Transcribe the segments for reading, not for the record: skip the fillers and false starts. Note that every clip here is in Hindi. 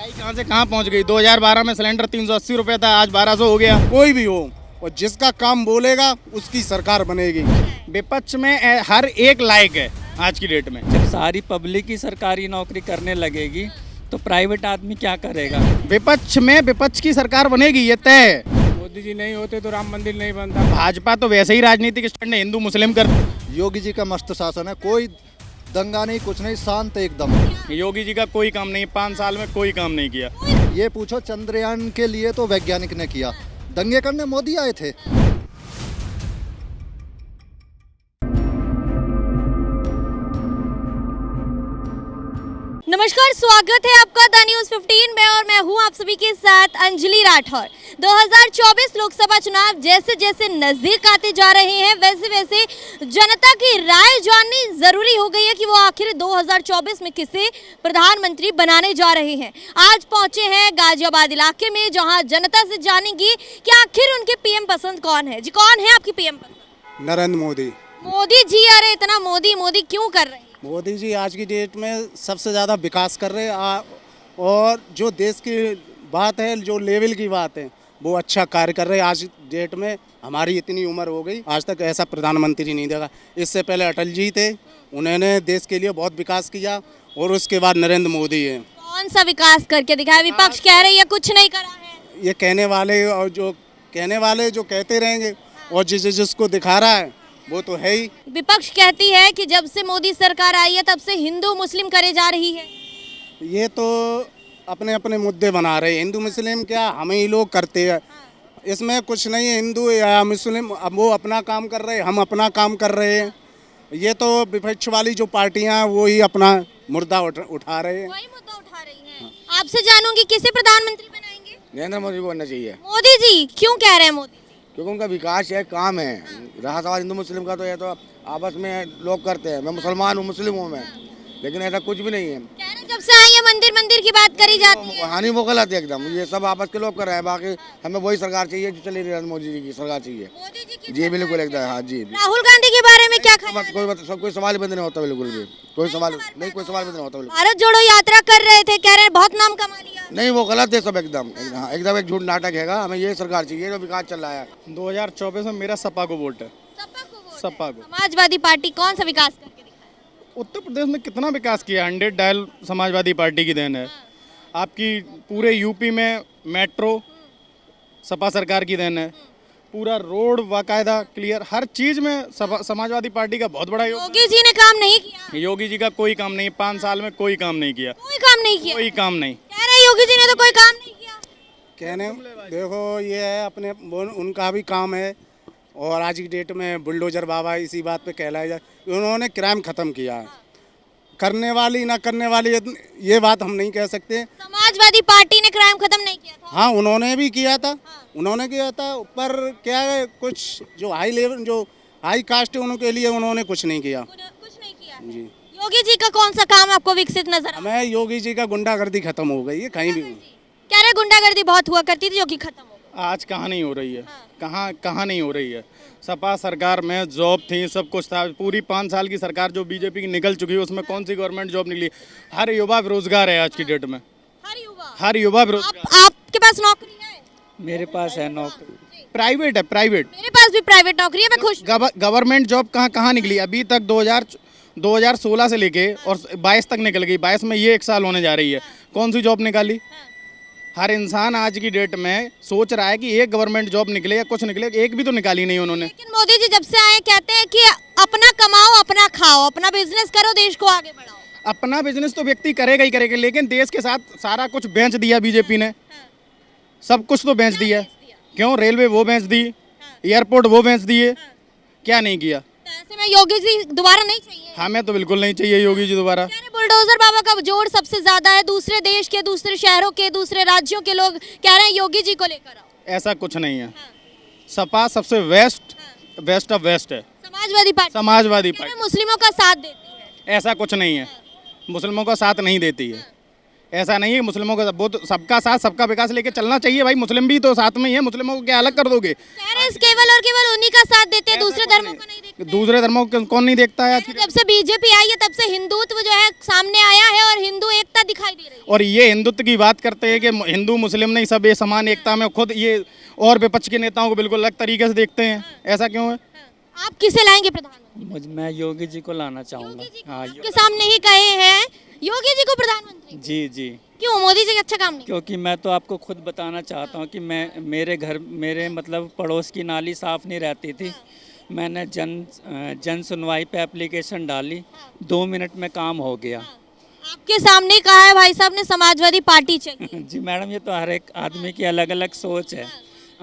महंगाई कहाँ से कहाँ पहुँच गई। 2012 में सिलेंडर 380 रुपये था, आज 1200 हो गया। कोई भी हो और जिसका काम बोलेगा उसकी सरकार बनेगी। विपक्ष में हर एक लायक है आज की डेट में। जब सारी पब्लिक ही सरकारी नौकरी करने लगेगी तो प्राइवेट आदमी क्या करेगा। विपक्ष में विपक्ष की सरकार बनेगी, ये तय है। मोदी जी नहीं होते तो राम मंदिर नहीं बनता। भाजपा तो वैसे ही राजनीतिक स्टैंड हिंदू मुस्लिम कर। योगी जी का मस्त शासन है, कोई दंगा नहीं, कुछ नहीं, शांत एकदम। योगी जी का कोई काम नहीं, 5 साल में कोई काम नहीं किया। ये पूछो चंद्रयान के लिए तो वैज्ञानिक ने किया, दंगे करने मोदी आए थे। नमस्कार, स्वागत है आपका द न्यूज़ 15 में और मैं हूं आप सभी के साथ अंजलि राठौर। 2024 लोकसभा चुनाव जैसे जैसे नजदीक आते जा रहे हैं वैसे वैसे जनता की राय जाननी जरूरी हो गई है कि वो आखिर 2024 में किसे प्रधानमंत्री बनाने जा रहे हैं। आज पहुंचे हैं गाजियाबाद इलाके में, जहां जनता से जानेंगी कि आखिर उनके पीएम पसंद कौन है। जी, कौन है आपकी पीएम पसंद? नरेंद्र मोदी। मोदी जी, अरे इतना मोदी मोदी क्यों कर रहे हैं? मोदी जी आज की डेट में सबसे ज़्यादा विकास कर रहे हैं और जो देश की बात है, जो लेवल की बात है, वो अच्छा कार्य कर रहे हैं। आज डेट में हमारी इतनी उम्र हो गई, आज तक ऐसा प्रधानमंत्री नहीं देखा। इससे पहले अटल जी थे, उन्होंने देश के लिए बहुत विकास किया और उसके बाद नरेंद्र मोदी है। कौन सा विकास करके दिखाया? विपक्ष कह रही है कुछ नहीं करा है। ये कहने वाले जो कहते रहेंगे और जिसको दिखा रहा है वो तो है ही। विपक्ष कहती है कि जब से मोदी सरकार आई है तब से हिंदू मुस्लिम करे जा रही है। ये तो अपने अपने मुद्दे बना रहे हैं। हिंदू मुस्लिम क्या, हम ही लोग करते हैं, इसमें कुछ नहीं है। हिंदू या मुस्लिम, अब वो अपना काम कर रहे हैं, हम अपना काम कर रहे हैं। ये तो विपक्ष वाली जो पार्टियां हैं वो ही अपना मुद्दा उठा रहे हैं। वही मुद्दा उठा रही हैं। आपसे जानूंगी किसे प्रधानमंत्री बनाएंगे? नरेंद्र मोदी को बनना चाहिए, मोदी जी। क्यों कह रहे हैं मोदी? क्योंकि उनका विकास है, काम है। रहा सवाल हिंदू मुस्लिम का, तो ये तो आपस में लोग करते हैं। मैं मुसलमान हूँ, मुस्लिम हूँ मैं, लेकिन ऐसा कुछ भी नहीं है। कह रहे हैं जब से आई है मंदिर की बात करी जाती है। हानि वो गलत है एकदम। ये सब आपस के लोग कर रहे हैं। बाकी हमें वही सरकार चाहिए जो चली रही है, मोदी जी की सरकार चाहिए। मोदी जी की जी बिल्कुल एकदम। हाँ जी। राहुल गांधी के बारे में क्या ख्याल है? कोई सवाल बंद नहीं होता, बिल्कुल भी कोई सवाल नहीं, कोई सवाल बंद नहीं होता बिल्कुल। भारत जोड़ो यात्रा कर रहे थे, कह रहे हैं बहुत नाम कमा लिया। नहीं, वो गलत है सब एकदम। एकदम एक झूठ नाटक है। हमें ये सरकार चाहिए जो विकास चल रहा है। 2024 में मेरा सपा को वोट है। सपा को। समाजवादी पार्टी कौन सा विकास करके दिखाया? उत्तर प्रदेश में कितना विकास किया, 100 डायल समाजवादी पार्टी की देन है। आपकी पूरे यूपी में मेट्रो सपा सरकार की देन है। पूरा रोड बाकायदा क्लियर, हर चीज में समाजवादी पार्टी का बहुत बड़ा योगदान। योगी जी ने काम नहीं किया। योगी जी का कोई काम नहीं, 5 साल में कोई काम नहीं किया। कोई काम नहीं किया। कोई काम नहीं। कह रहे योगी जी ने तो कोई काम नहीं किया। कहने देखो, ये है अपने उनका भी काम है। और आज की डेट में बुलडोजर बाबा इसी बात पे कहलाया जाए। उन्होंने क्राइम ख़त्म किया है। करने वाली ना करने वाली ये बात हम नहीं कह सकते। समाजवादी पार्टी ने क्राइम खत्म नहीं किया था। हाँ, उन्होंने भी किया था। उन्होंने किया था, पर क्या है, कुछ जो हाई लेवल, जो हाई कास्ट है, उनके लिए उन्होंने कुछ नहीं किया। कुछ नहीं किया जी। योगी जी का कौन सा काम आपको विकसित नजर आया? हमें योगी जी का गुंडागर्दी खत्म हो गई है कहीं भी। कह रहे गुंडागर्दी बहुत हुआ करती थी जो कि खत्म हो गई। आज कहाँ नहीं हो रही है, कहाँ नहीं हो रही है। सपा सरकार में जॉब थी, सब कुछ था। पूरी 5 साल की सरकार जो बीजेपी की निकल चुकी है, उसमें कौन सी गवर्नमेंट जॉब निकली? हर युवा बेरोजगार है आज की डेट में। हर युवा बेरोजगार। आपके पास नौकरी है? मेरे पास है नौकरी। प्राइवेट है, प्राइवेट। मेरे पास भी प्राइवेट नौकरी है, मैं खुश। गवर्नमेंट जॉब कहाँ निकली अभी तक? 2016 से लेके और 22 तक निकल गई। 22 में ये 1 साल होने जा रही है। कौन सी जॉब निकाली? हर इंसान आज की डेट में सोच रहा है कि एक गवर्नमेंट जॉब निकले या कुछ निकले, एक भी तो निकाली नहीं उन्होंने। लेकिन मोदी जी जब से आए कहते हैं कि अपना कमाओ, अपना खाओ, अपना बिजनेस करो, देश को आगे बढ़ाओ। अपना बिजनेस तो व्यक्ति करेगा ही करेगा, लेकिन देश के साथ सारा कुछ बेच दिया बीजेपी ने। सब कुछ तो बेच दिया। क्यों? रेलवे वो बेच दी, एयरपोर्ट वो बेच दिए। क्या नहीं किया? ऐसे में योगी जी दोबारा नहीं चाहिए। हमें तो बिल्कुल नहीं चाहिए योगी जी दोबारा। बुलडोजर बाबा का जोर सबसे ज्यादा है, दूसरे देश के, दूसरे शहरों के, दूसरे राज्यों के लोग कह रहे हैं योगी जी को लेकर आओ। ऐसा कुछ नहीं है। सपा सबसे बेस्ट ऑफ बेस्ट है। समाजवादी पार्टी मुस्लिमों का साथ देती है। ऐसा कुछ नहीं है, मुस्लिमों का साथ नहीं देती है। ऐसा नहीं है मुस्लिमों का वो तो सबका साथ सबका विकास लेके चलना चाहिए भाई। मुस्लिम भी तो साथ में ही है, मुस्लिमों को क्या अलग कर दोगे? कह रहे हैं केवल और केवल उन्हीं का साथ देते हैं, दूसरे धर्मों को नहीं देखते। दूसरे धर्मों को कौन नहीं देखता है आज की जब से बीजेपी आई है तब से हिंदुत्व जो है सामने आया है और हिंदू एकता दिखाई दे रही है। और ये हिंदुत्व की बात करते हैं कि हिंदू मुस्लिम नहीं, सब ये समान एकता में, खुद ये और विपक्ष के नेताओं को बिल्कुल अलग तरीके से देखते हैं। ऐसा क्यों है? आप किसे लाएंगे प्रधानमंत्री? मैं योगी जी को लाना चाहूँगा। हाँ आपके सामने ही कहे हैं योगी जी को प्रधानमंत्री। जी जी, क्यों? मोदी जी अच्छा काम नहीं? क्योंकि मैं तो आपको खुद बताना चाहता हूँ कि मेरे मतलब पड़ोस की नाली साफ़ नहीं रहती थी। मैंने जन सुनवाई पे एप्लीकेशन डाली, 2 मिनट में काम हो गया। आपके सामने कहा है भाई साहब ने समाजवादी पार्टी चाहिए। जी मैडम, ये तो हर एक आदमी की अलग अलग सोच है।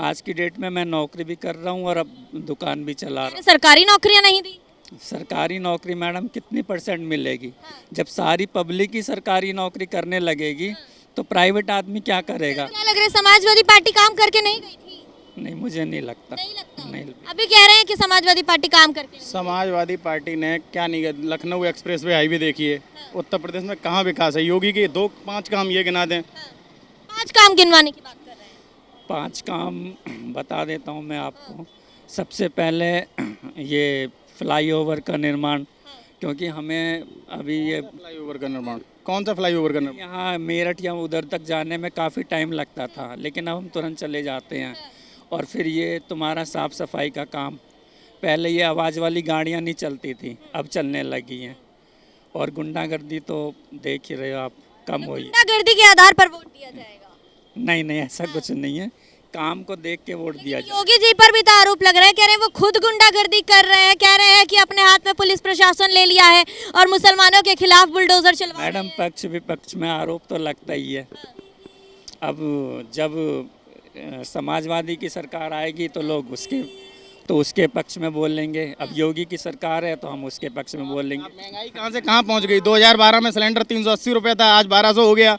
आज की डेट में मैं नौकरी भी कर रहा हूँ और अब दुकान भी चला रहा सरकारी नौकरियां नहीं दी। हूँ। सरकारी नौकरी मैडम कितनी % मिलेगी? जब सारी पब्लिक ही सरकारी नौकरी करने लगेगी तो प्राइवेट आदमी क्या करेगा? क्या लग रहा है समाजवादी पार्टी काम करके नहीं गई थी? नहीं, मुझे नहीं लगता। नहीं नहीं। अभी कह रहे हैं कि समाजवादी पार्टी काम करके नहीं। समाजवादी पार्टी ने क्या नहीं किया? लखनऊ एक्सप्रेस वे हाईवे देखिए, उत्तर प्रदेश में कहाँ विकास है? योगी के 2-5 काम ये गिना दें। 5 काम गिनवाने की बात कर रहे हैं। 5 काम बता देता हूँ मैं आपको। सबसे पहले ये फ्लाईओवर का निर्माण, क्योंकि हमें अभी ये फ्लाईओवर का निर्माण, कौन सा फ्लाईओवर का निर्माण? यहाँ मेरठ या उधर तक जाने में काफ़ी टाइम लगता था, लेकिन अब हम तुरंत चले जाते हैं। और फिर ये तुम्हारा साफ़ सफाई का काम, पहले ये आवाज़ वाली गाड़ियाँ नहीं चलती थी, अब चलने लगी हैं। और गुंडागर्दी तो देख ही रहे हो आप, कम हुई है। गुंडागर्दी के आधार पर वोट दिया जाएगा? नहीं नहीं, ऐसा कुछ नहीं है, काम को देख के वोट दिया जाए। योगी जी पर भी तो आरोप लग रहा है, कह रहे हैं वो खुद गुंडागर्दी कर रहे हैं, कह रहे हैं कि अपने हाथ में पुलिस प्रशासन ले लिया है और मुसलमानों के खिलाफ बुलडोजर चलवा रहे मैडम, पक्ष विपक्ष में आरोप तो लगता ही है। अब जब समाजवादी की सरकार आएगी तो लोग उसके पक्ष में बोलेंगे। अब योगी की सरकार है तो हम उसके पक्ष में बोलेंगे। महंगाई कहाँ से कहाँ पहुँच गई? 2012 में सिलेंडर 380 रुपये था, आज 1200 हो गया।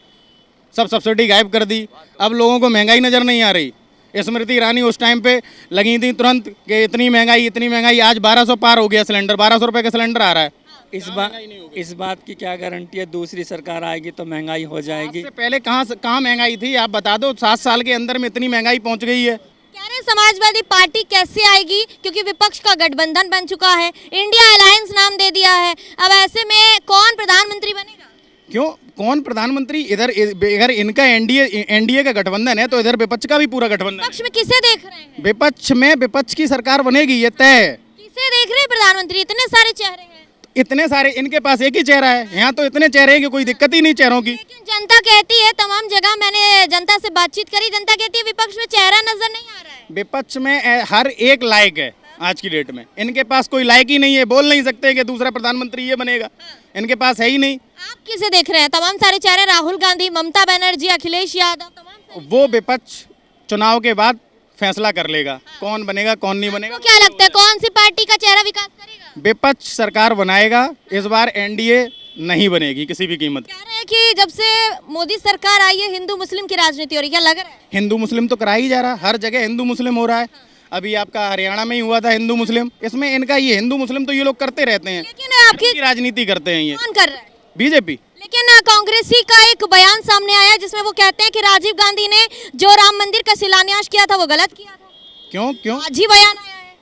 सब सब्सिडी गायब कर दी। अब लोगों को महंगाई नज़र नहीं आ रही। स्मृति ईरानी उस टाइम पे लगी थी तुरंत कि इतनी महंगाई, आज 1200 पार हो गया सिलेंडर, 1200 रुपये का सिलेंडर आ रहा है। इस बात की क्या गारंटी है दूसरी सरकार आएगी तो महंगाई हो जाएगी? इससे पहले कहाँ महंगाई थी? आप बता दो। 7 साल के अंदर में इतनी महंगाई पहुँच गई है। कह रहे हैं समाजवादी पार्टी कैसे आएगी, क्योंकि विपक्ष का गठबंधन बन चुका है, इंडिया अलायंस नाम दे दिया है। अब ऐसे में कौन प्रधानमंत्री बनेगा? क्यों? कौन प्रधानमंत्री? इधर इनका एनडीए का गठबंधन है तो इधर विपक्ष का भी पूरा गठबंधन है। विपक्ष में किसे देख रहे हैं? विपक्ष में विपक्ष की सरकार बनेगी, ये तय है। किसे देख रहे हैं प्रधानमंत्री? इतने सारे चेहरे हैं। इतने सारे, इनके पास एक ही चेहरा है। यहाँ तो इतने चेहरे हैं कि कोई दिक्कत ही नहीं चेहरों की। लेकिन जनता कहती है, तमाम जगह मैंने जनता से बातचीत करी, जनता कहती है विपक्ष में चेहरा नजर नहीं आ रहा है। विपक्ष में हर एक लायक है आज की डेट में। इनके पास कोई लायक ही नहीं है, बोल नहीं सकते कि दूसरा प्रधानमंत्री ये बनेगा, इनके पास है ही नहीं। आप किसे देख रहे हैं? तमाम सारे चेहरे, राहुल गांधी, ममता बनर्जी, अखिलेश यादव, तमाम सारे। वो विपक्ष चुनाव के बाद फैसला कर लेगा कौन बनेगा कौन नहीं बनेगा। तो क्या लगता है कौन सी पार्टी का चेहरा विकास करेगा? विपक्ष सरकार बनाएगा। इस बार एनडीए नहीं बनेगी किसी भी कीमत। कह रहे हैं कि जब से मोदी सरकार आई है हिंदू मुस्लिम की राजनीति हो रही है, क्या लग रहा है? हिंदू मुस्लिम तो करा ही जा रहा, हर जगह हिंदू मुस्लिम हो रहा है। अभी आपका हरियाणा में ही हुआ था हिंदू मुस्लिम। इसमें इनका ये हिंदू मुस्लिम तो ये लोग करते रहते हैं, लेकिन आपकी राजनीति करते हैं ये। कौन कर रहा है? बीजेपी। लेकिन कांग्रेसी का एक बयान सामने आया जिसमें वो कहते हैं कि राजीव गांधी ने जो राम मंदिर का शिलान्यास किया था वो गलत किया था। क्यों आज ही बयान आया है।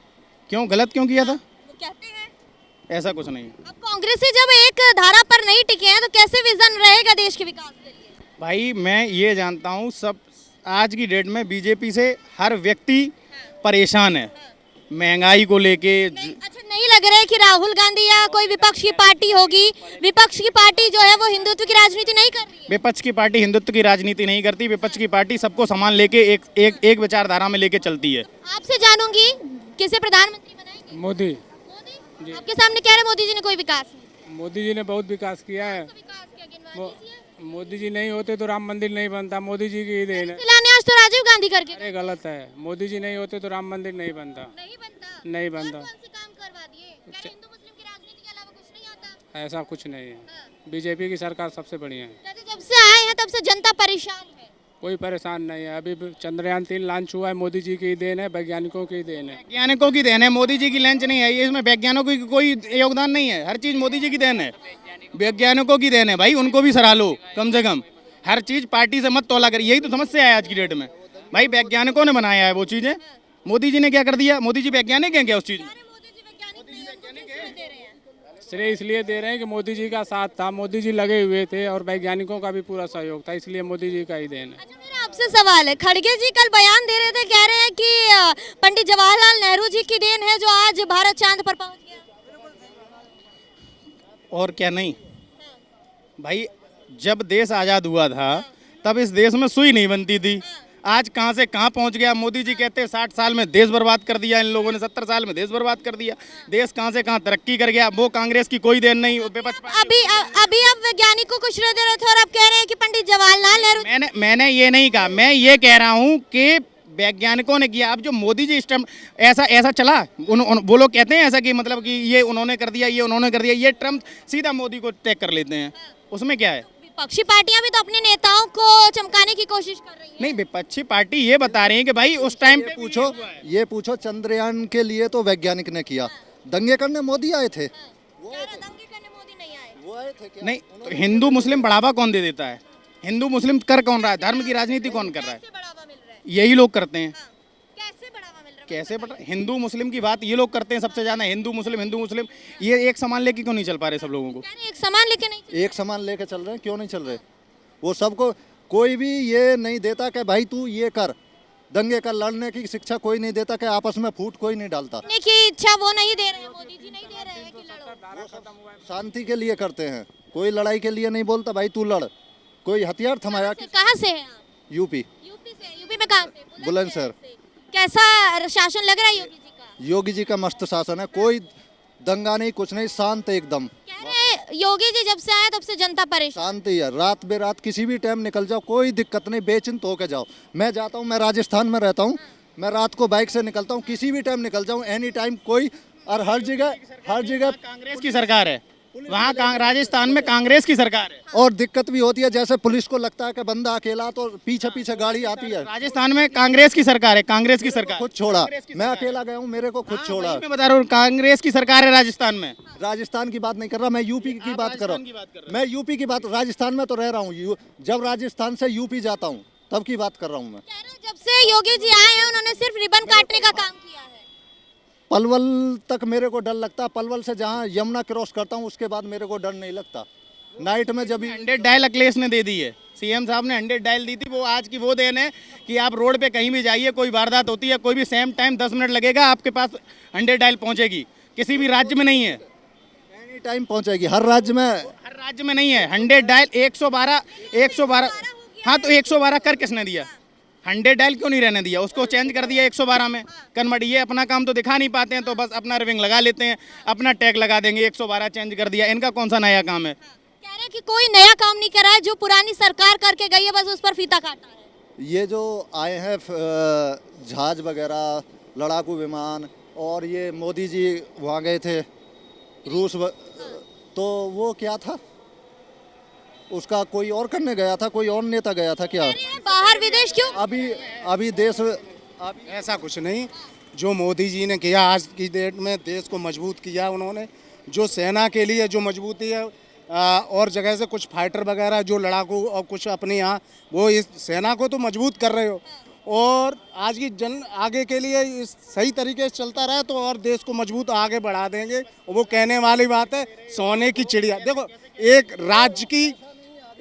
क्यों गलत क्यों किया था? वो कहते हैं ऐसा कुछ नहीं। अब कांग्रेसी जब एक धारा पर नहीं टिके हैं तो कैसे विजन रहेगा देश के विकास के लिए? भाई मैं ये जानता हूँ, सब आज की डेट में बीजेपी से हर व्यक्ति परेशान है महंगाई को लेके। अच्छा, नहीं लग रहा है कि राहुल गांधी या कोई विपक्ष की पार्टी होगी, विपक्ष की पार्टी जो है वो हिंदुत्व की राजनीति नहीं कर रही है? विपक्ष की पार्टी हिंदुत्व की राजनीति नहीं करती। विपक्ष की पार्टी सबको समान लेके एक विचारधारा में लेके चलती है। आपसे जानूंगी किसे प्रधानमंत्री बनाएंगे? मोदी। मोदी? आपके सामने कह रहे मोदी जी ने कोई विकास नहीं। मोदी जी ने बहुत विकास किया है। विकास क्या गिनवा दीजिए। मोदी जी नहीं होते तो राम मंदिर नहीं बनता, मोदी जी की ही देन है। शिलान्यास तो राजीव गांधी करके अरे गलत है, मोदी जी नहीं होते तो राम मंदिर नहीं बनता। नहीं बनता। नहीं बनता। कौन से काम करवा दिए? क्या हिंदू मुस्लिम की राजनीति के अलावा कुछ नहीं आता? ऐसा कुछ नहीं है, बीजेपी की सरकार सबसे बढ़िया है। कहते जब से आए हैं तब से जनता परेशान है। कोई परेशान नहीं है। अभी चंद्रयान 3 लॉन्च हुआ है, मोदी जी की देन है, वैज्ञानिकों की देन है। वैज्ञानिकों की देन है, मोदी जी की लॉन्च नहीं है ये, इसमें वैज्ञानिकों की कोई योगदान नहीं है। हर चीज़ मोदी जी की देन है, वैज्ञानिकों की देन है भाई, उनको भी सराह लो कम से कम। हर चीज पार्टी से मत तौला कर, यही तो समस्या है आज की डेट में। भाई वैज्ञानिकों ने बनाया है वो चीजें, मोदी जी ने क्या कर दिया? मोदी जी वैज्ञानिक हैं क्या उस चीज में? मोदी जी वैज्ञानिक नहीं है, तो किस श्रेय दे रहे हैं? श्रेय इसलिए दे रहे हैं कि मोदी जी का साथ था, मोदी जी लगे हुए थे और वैज्ञानिकों का भी पूरा सहयोग था, इसलिए मोदी जी का ही देन है। अच्छा, मेरा आपसे सवाल है, खड़गे जी कल बयान दे रहे थे, कह रहे हैं कि पंडित जवाहरलाल नेहरू जी की देन है जो आज भारत चांद पर पहुंच गया। और क्या नहीं भाई, जब देश आज़ाद हुआ था तब इस देश में सुई नहीं बनती थी, आज कहाँ से कहाँ पहुँच गया। मोदी जी कहते हैं 60 साल में देश बर्बाद कर दिया इन लोगों ने, 70 साल में देश बर्बाद कर दिया, देश कहाँ से कहाँ तरक्की कर गया। वो कांग्रेस की कोई देन नहीं, विपक्ष अभी अभी आप वैज्ञानिकों को श्रेय दे रहे थे और आप कह रहे हैं कि पंडित जवाहरलाल नेहरू। मैंने ये नहीं कहा, मैं ये कह रहा हूँ कि वैज्ञानिकों ने किया। अब जो मोदी जी इस टाइम ऐसा चला, वो लोग कहते हैं ऐसा कि मतलब कि ये उन्होंने कर दिया, ये उन्होंने कर दिया, ये ट्रम्प सीधा मोदी को टैग कर लेते हैं, उसमें क्या है? विपक्षी पार्टियां भी तो अपने नेताओं को चमकाने की कोशिश कर रही हैं। नहीं, विपक्षी पार्टी ये बता रही है कि भाई उस टाइम पे ये पूछो चंद्रयान के लिए तो वैज्ञानिक ने किया, दंगे करने मोदी आए थे। दंगे करने मोदी नहीं आए। वो आए थे क्या? नहीं, तो हिंदू मुस्लिम बढ़ावा कौन दे देता है? हिंदू मुस्लिम कर कौन रहा है? धर्म की राजनीति कौन कर रहा है? कैसे बढ़ावा मिल रहा है? यही लोग करते हैं। कैसे बढ़ावा मिल रहा है? कैसे बढ़ हिंदू मुस्लिम की बात ये लोग करते हैं सबसे ज्यादा, हिंदू मुस्लिम। ये एक समान लेके क्यों नहीं चल पा रहे सब लोगों को? कह रहे हैं एक समान लेके नहीं चल- एक समान लेके चल रहे हैं, क्यों नहीं चल रहे? वो सबको, कोई भी ये नहीं देता कि भाई तू ये कर, दंगे का लड़ने की शिक्षा कोई नहीं देता, कि आपस में फूट कोई नहीं डालता। करने की इच्छा वो नहीं दे रहे हैं, मोदी जी नहीं दे रहे हैं कि लड़ो। शांति के लिए करते हैं, कोई लड़ाई के लिए नहीं बोलता भाई तू लड़। कोई हथियार थमाया कि कहाँ से हैं आप? यूपी यूपी से। यूपी में कहाँ से? बुलंदशहर। से। कैसा शासन लग रहा है योगी जी का? योगी जी का मस्त शासन है, कोई दंगा नहीं, कुछ नहीं, शांत एकदम। कह रहे हैं योगी जी जब से आए तब से जनता परेशान। शांति है, रात बेरात किसी भी टाइम निकल जाओ, कोई दिक्कत नहीं, बेचिंत होके जाओ। मैं जाता हूँ, मैं राजस्थान में रहता हूँ, मैं रात को बाइक से निकलता हूँ, किसी भी टाइम निकल जाऊँ, एनी टाइम कोई, और हर जगह कांग्रेस की सरकार है वहाँ, राजस्थान में कांग्रेस की सरकार है। और दिक्कत भी होती है, जैसे पुलिस को लगता है कि बंदा अकेला, तो पीछे पीछे गाड़ी आती है। राजस्थान में कांग्रेस की सरकार है, कांग्रेस की सरकार। खुद छोड़ा, मैं अकेला गया हूँ, मेरे को खुद छोड़ा। मैं बता रहा हूँ, कांग्रेस की सरकार है राजस्थान में। राजस्थान की बात नहीं कर रहा मैं, यूपी की बात कर रहा हूँ। मैं यूपी की बात, राजस्थान में तो रह रहा हूँ, जब राजस्थान से यूपी जाता हूँ तब की बात कर रहा हूँ मैं। कह रहे हैं जब से योगी जी आए हैं उन्होंने सिर्फ रिबन काटने का काम किया है। पलवल तक मेरे को डर लगता है, पलवल से जहाँ यमुना क्रॉस करता हूँ उसके बाद मेरे को डर नहीं लगता। नाइट में जब 100 डायल अखिलेश ने दे दी है, सीएम साहब ने 100 डायल दी थी, वो आज की वो देन है कि आप रोड पे कहीं भी जाइए, कोई वारदात होती है, कोई भी सेम टाइम 10 मिनट लगेगा, आपके पास 100 डायल पहुंचेगी। किसी भी राज्य में नहीं है, एनी टाइम पहुँचेगी, हर राज्य में। हर राज्य में नहीं है 100 डायल। 112 हाँ, तो 112 कर किसने दिया? 100 डायल क्यों नहीं रहने दिया? उसको चेंज कर दिया 112 में कन्वर्ट। ये अपना काम तो दिखा नहीं पाते हैं, तो बस अपना रिंग लगा लेते हैं, अपना टैग लगा देंगे, 112 चेंज कर दिया। इनका कौन सा नया काम है? कह रहे हैं कि कोई नया काम नहीं करा है, जो पुरानी सरकार करके गई है बस उस पर फीता काटा है। ये जो आए हैं जहाज वगैरह, लड़ाकू विमान, और ये मोदी जी वहाँ गए थे रूस तो वो क्या था, उसका कोई और करने गया था, कोई और नेता गया था क्या? बाहर विदेश क्यों? अभी देश ऐसा कुछ नहीं, जो मोदी जी ने किया आज की डेट में देश को मजबूत किया उन्होंने, जो सेना के लिए जो मजबूती है, और जगह से कुछ फाइटर वगैरह जो लड़ाकू और कुछ अपने यहाँ, वो इस सेना को तो मजबूत कर रहे हो, और आज की जन आगे के लिए इस सही तरीके से चलता रहे तो और देश को मजबूत आगे बढ़ा देंगे। और वो कहने वाली बात है, सोने की चिड़िया। देखो,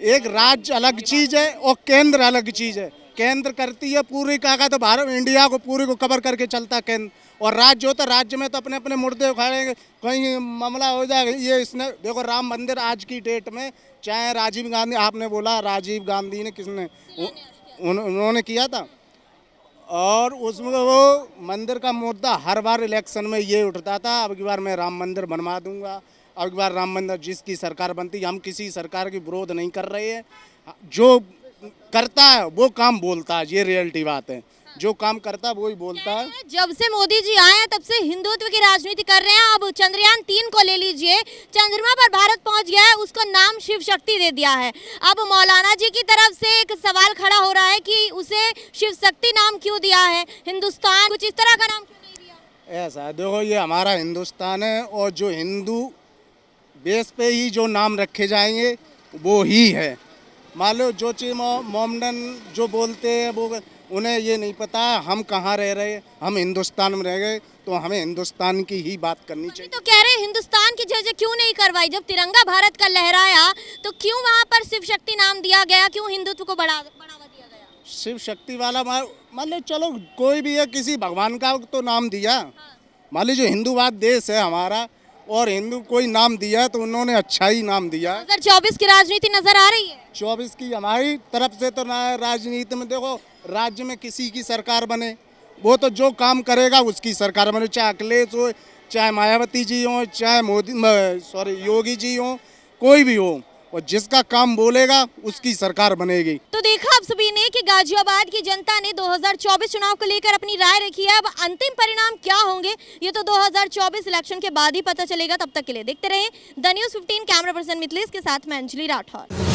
एक राज्य अलग चीज़ है और केंद्र अलग चीज़ है। केंद्र करती है पूरी काका, तो भारत इंडिया को पूरी को कवर करके चलता है केंद्र, और राज्य होता है, राज्य में तो अपने अपने मुर्दे उखाड़ेंगे, कहीं मामला हो जाएगा। ये इसने देखो, राम मंदिर आज की डेट में, चाहे राजीव गांधी, आपने बोला राजीव गांधी ने, किसने, उन्होंने किया था, और उसमें वो मंदिर का मुद्दा हर बार इलेक्शन में ये उठता था, अब की बार मैं राम मंदिर बनवा दूंगा, अब की बार राम मंदिर, जिसकी सरकार बनती, हम किसी सरकार की विरोध नहीं कर रहे हैं, जो करता है वो काम बोलता है, ये रियलिटी बात है, जो काम करता है वो ही बोलता है। जब से मोदी जी आए हैं तब से हिंदुत्व की राजनीति कर रहे हैं। अब चंद्रयान 3 को ले लीजिए, चंद्रमा पर भारत पहुंच गया है, उसको नाम शिव शक्ति दे दिया है। अब मौलाना जी की तरफ से एक सवाल खड़ा हो रहा है कि उसे शिव शक्ति नाम क्यों दिया है, हिंदुस्तान कुछ इस तरह का नाम क्यों नहीं दिया? ऐसा है, देखो, ये हमारा हिंदुस्तान है, और जो हिंदू बेस पे ही जो नाम रखे जाएंगे वो ही है। मान लो जो चीज मोमडन जो बोलते हैं वो उन्हें ये नहीं पता हम कहाँ रह रहे, हम हिंदुस्तान में रह गए तो हमें हिंदुस्तान की ही बात करनी चाहिए। तो कह रहे हैं हिंदुस्तान की जय क्यों नहीं करवाई? जब तिरंगा भारत का लहराया तो क्यों वहाँ पर शिव शक्ति नाम दिया गया, क्यों हिंदुत्व को बढ़ावा दिया गया? शिव शक्ति वाला मान लो चलो कोई भी है, किसी भगवान का तो नाम दिया। मान लीजिए हिंदूवाद देश है हमारा और हिंदू कोई नाम दिया तो उन्होंने अच्छा ही नाम दिया। 2024 की राजनीति नजर आ रही है? 24 की हमारी तरफ से तो ना राजनीति में देखो, राज्य में किसी की सरकार बने वो तो जो काम करेगा उसकी सरकार बने, चाहे अखिलेश हो, चाहे मायावती जी हो, चाहे योगी जी हो, कोई भी हो, और जिसका काम बोलेगा उसकी सरकार बनेगी। तो देखा आप सभी ने कि गाजियाबाद की जनता ने 2024 चुनाव को लेकर अपनी राय रखी है। अब अंतिम परिणाम क्या होंगे ये तो 2024 इलेक्शन के बाद ही पता चलेगा। तब तक के लिए देखते रहें the news 15। Camera person Mithilesh के साथ मैं अंजलि राठौर।